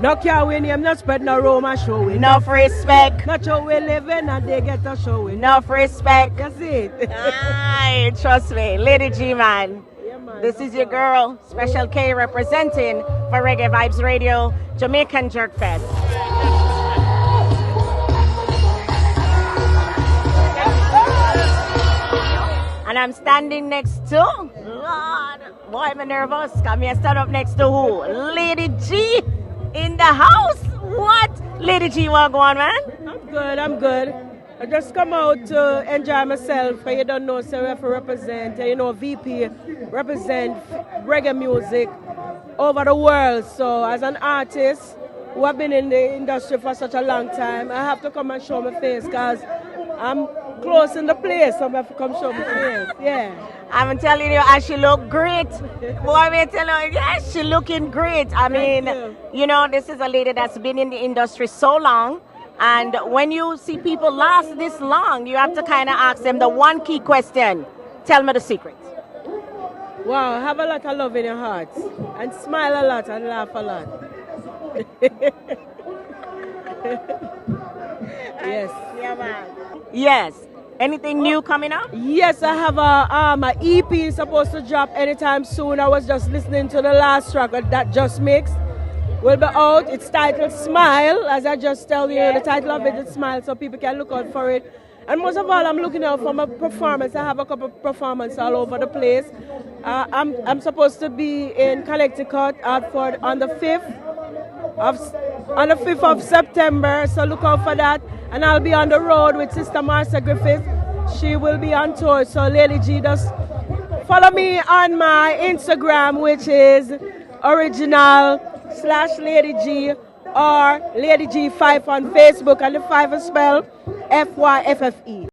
No care when him not spread no Roma showing. Enough respect. Not how we living and they get a showing. Enough respect. That's it. Aye, trust me. Lady G, man. Yeah, man. This is your girl, Special K, representing for Reggae Vibes Radio, Jamaican Jerk Fest. And I'm standing next to, Lord, boy, I'm nervous. Come here, stand up next to who? Lady G in the house. What? Lady G, what going on, man? I'm good. I just come out to enjoy myself. You don't know, so we have to represent, VP, represent reggae music over the world. So as an artist who have been in the industry for such a long time, I have to come and show my face because I'm close in the place, so I have to come show my face. Yeah. I'm telling you, she look great. Boy, I tell you, yes, she looking great. I mean, this is a lady that's been in the industry so long. And when you see people last this long, you have to kind of ask them the one key question. Tell me the secret. Wow, have a lot of love in your heart. And smile a lot and laugh a lot. Yes. Yeah, man. Yes. Anything new coming up? Yes, I have a EP supposed to drop anytime soon. I was just listening to the last track that just mixed. Will be out. It's titled Smile, as I just tell you. The title of it is Smile, so people can look out for it. And most of all, I'm looking out for my performance. I have a couple of performances all over the place. I'm supposed to be in Connecticut on the 5th of September, so look out for that. And I'll be on the road with Sister Marcia Griffith. She will be on tour, so Lady G, just follow me on my Instagram, which is original/Lady G or Lady G5 on Facebook, and the 5 is spelled FYFFE.